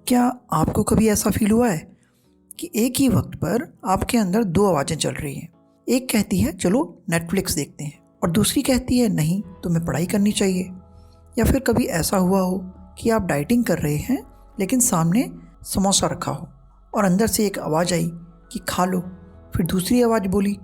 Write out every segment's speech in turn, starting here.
क्या आपको कभी ऐसा फील हुआ है कि एक ही वक्त पर आपके अंदर दो आवाज़ें चल रही हैं? एक कहती है चलो नेटफ्लिक्स देखते हैं और दूसरी कहती है नहीं तुम्हें पढ़ाई करनी चाहिए। या फिर कभी ऐसा हुआ हो कि आप डाइटिंग कर रहे हैं लेकिन सामने समोसा रखा हो और अंदर से एक आवाज़ आई कि खा लो, फिर दूसरी आवाज़ बोली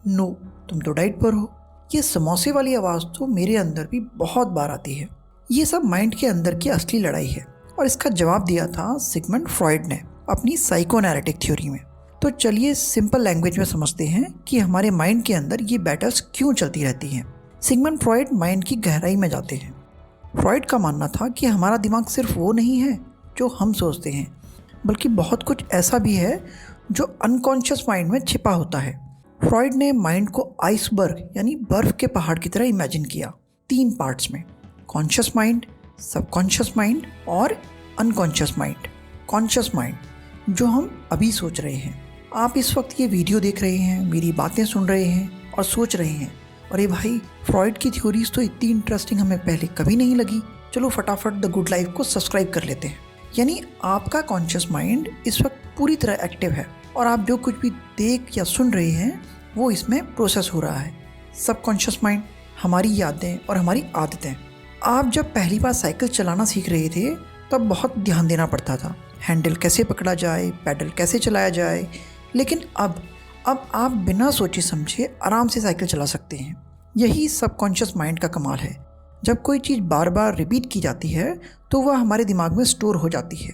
नो तुम तो डाइट पर हो। ये समोसे वाली आवाज़ तो मेरे अंदर भी बहुत बार आती है। ये सब माइंड के अंदर की असली लड़ाई है और इसका जवाब दिया था सिगमंड फ्रॉइड ने अपनी साइकोएनालिटिक थ्योरी में। तो चलिए सिंपल लैंग्वेज में समझते हैं कि हमारे माइंड के अंदर ये बैटल्स क्यों चलती रहती हैं। सिगमंड फ्रॉइड माइंड की गहराई में जाते हैं। फ्रॉइड का मानना था कि हमारा दिमाग सिर्फ वो नहीं है जो हम सोचते हैं, बल्कि बहुत कुछ ऐसा भी है जो अनकॉन्शियस माइंड में छिपा होता है। फ्रॉइड ने माइंड को आइसबर्ग यानी बर्फ के पहाड़ की तरह इमेजिन किया 3 पार्ट्स में: कॉन्शियस माइंड, सबकॉन्शियस माइंड और अनकॉन्शियस माइंड। कॉन्शियस माइंड जो हम अभी सोच रहे हैं। आप इस वक्त ये वीडियो देख रहे हैं, मेरी बातें सुन रहे हैं और सोच रहे हैं अरे भाई फ्रॉइड की थ्योरीज तो इतनी इंटरेस्टिंग हमें पहले कभी नहीं लगी, चलो फटाफट द गुड लाइफ को सब्सक्राइब कर लेते हैं। यानी आपका कॉन्शियस माइंड इस वक्त पूरी तरह एक्टिव है और आप जो कुछ भी देख या सुन रहे हैं वो इसमें प्रोसेस हो रहा है। सबकॉन्शियस माइंड हमारी यादें और हमारी आदतें। आप जब पहली बार साइकिल चलाना सीख रहे थे तब बहुत ध्यान देना पड़ता था, हैंडल कैसे पकड़ा जाए, पैडल कैसे चलाया जाए। लेकिन अब आप बिना सोचे समझे आराम से साइकिल चला सकते हैं। यही सबकॉन्शियस माइंड का कमाल है। जब कोई चीज़ बार बार रिपीट की जाती है तो वह हमारे दिमाग में स्टोर हो जाती है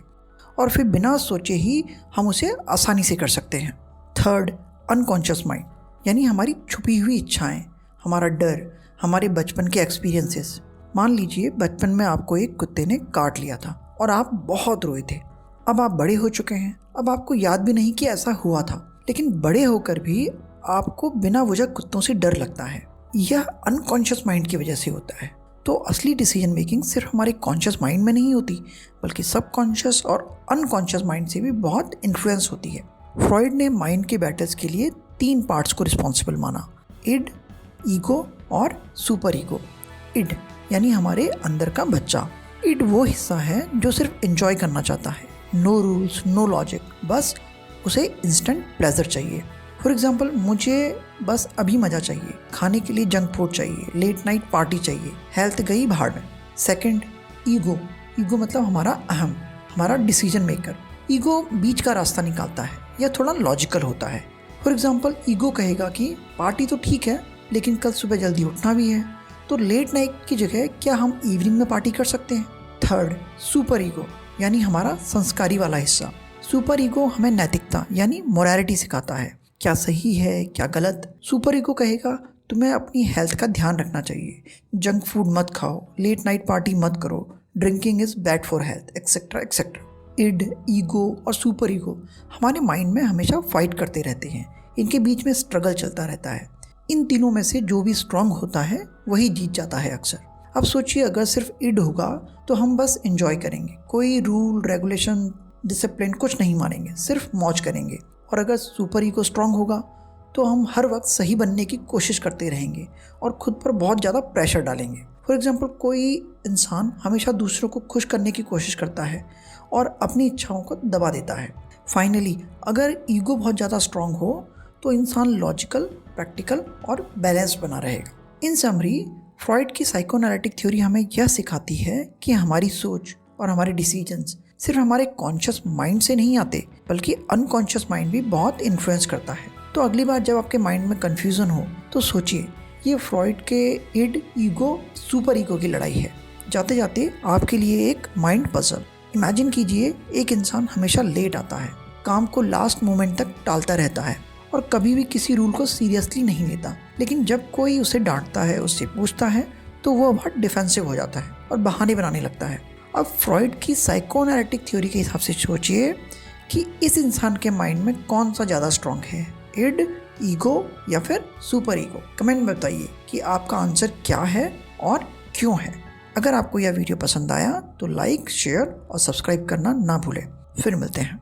और फिर बिना सोचे ही हम उसे आसानी से कर सकते हैं। थर्ड, अनकॉन्शियस माइंड यानी हमारी छुपी हुई इच्छाएं, हमारा डर, हमारे बचपन के एक्सपीरियंसेस। मान लीजिए बचपन में आपको एक कुत्ते ने काट लिया था और आप बहुत रोए थे। अब आप बड़े हो चुके हैं, अब आपको याद भी नहीं कि ऐसा हुआ था, लेकिन बड़े होकर भी आपको बिना वजह कुत्तों से डर लगता है। यह अनकॉन्शियस माइंड की वजह से होता है। तो असली डिसीजन मेकिंग सिर्फ हमारे कॉन्शियस माइंड में नहीं होती, बल्कि सबकॉन्शियस और अनकॉन्शियस माइंड से भी बहुत इन्फ्लुएंस होती है। फ्रॉइड ने माइंड के बैटल्स के लिए 3 पार्ट्स को रिस्पॉन्सिबल माना: इड, ईगो और सुपर ईगो। इड यानी हमारे अंदर का बच्चा। इड वो हिस्सा है जो सिर्फ एंजॉय करना चाहता है, नो रूल्स नो लॉजिक, बस उसे इंस्टेंट प्लेजर चाहिए। फॉर एग्जाम्पल, मुझे बस अभी मज़ा चाहिए, खाने के लिए जंक फूड चाहिए, लेट नाइट पार्टी चाहिए, हेल्थ गई भाड़ में। Second, ego. ईगो मतलब हमारा अहम, हमारा डिसीजन मेकर। ईगो बीच का रास्ता निकालता है, यह थोड़ा लॉजिकल होता है। फॉर एग्जाम्पल, ईगो कहेगा कि पार्टी तो ठीक है लेकिन कल सुबह जल्दी उठना भी है, तो लेट नाइट की जगह क्या हम इवनिंग में पार्टी कर सकते हैं। थर्ड, सुपर ईगो यानी हमारा संस्कारी वाला हिस्सा। सुपर ईगो हमें नैतिकता यानी मोरालिटी सिखाता है, क्या सही है क्या गलत। सुपर ईगो कहेगा तुम्हें अपनी हेल्थ का ध्यान रखना चाहिए, जंक फूड मत खाओ, लेट नाइट पार्टी मत करो, drinking is bad for health, etcetera etcetera. Id, ego और सुपर ईगो हमारे माइंड में हमेशा फाइट करते रहते हैं, इनके बीच में स्ट्रगल चलता रहता है। इन तीनों में से जो भी स्ट्रांग होता है वही जीत जाता है अक्सर। अब सोचिए, अगर सिर्फ इड होगा तो हम बस एंजॉय करेंगे, कोई रूल रेगुलेशन डिसिप्लिन कुछ नहीं मानेंगे, सिर्फ मौज करेंगे। और अगर सुपर ईगो स्ट्रांग होगा तो हम हर वक्त सही बनने की कोशिश करते रहेंगे और खुद पर बहुत ज़्यादा प्रेशर डालेंगे। फॉर एग्जाम्पल, कोई इंसान हमेशा दूसरों को खुश करने की कोशिश करता है और अपनी इच्छाओं को दबा देता है। फाइनली, अगर ईगो बहुत ज़्यादा स्ट्रांग हो तो इंसान लॉजिकल, प्रैक्टिकल और बैलेंस बना रहेगा। इन समरी, फ्रॉइड की साइकोएनालिटिक थ्योरी हमें यह सिखाती है कि हमारी सोच और हमारे डिसीजंस सिर्फ हमारे कॉन्शियस माइंड से नहीं आते, बल्कि अनकॉन्शियस माइंड भी बहुत इन्फ्लुएंस करता है। तो अगली बार जब आपके माइंड में कन्फ्यूज़न हो तो सोचिए, ये फ्रॉइड के इड, ईगो, सुपर ईगो की लड़ाई है। जाते जाते आपके लिए एक माइंड पजल। इमेजिन कीजिए, एक इंसान हमेशा लेट आता है, काम को लास्ट मोमेंट तक टालता रहता है और कभी भी किसी रूल को सीरियसली नहीं लेता। लेकिन जब कोई उसे डांटता है, उससे पूछता है तो वह बहुत डिफेंसिव हो जाता है और बहाने बनाने लगता है। अब फ्रॉइड की साइकोएनालिटिक थ्योरी के हिसाब से सोचिए कि इस इंसान के माइंड में कौन सा ज़्यादा स्ट्रांग है, इड, ईगो या फिर सुपर ईगो। कमेंट में बताइए कि आपका आंसर क्या है और क्यों है। अगर आपको यह वीडियो पसंद आया तो लाइक, शेयर और सब्सक्राइब करना ना भूलें। फिर मिलते हैं।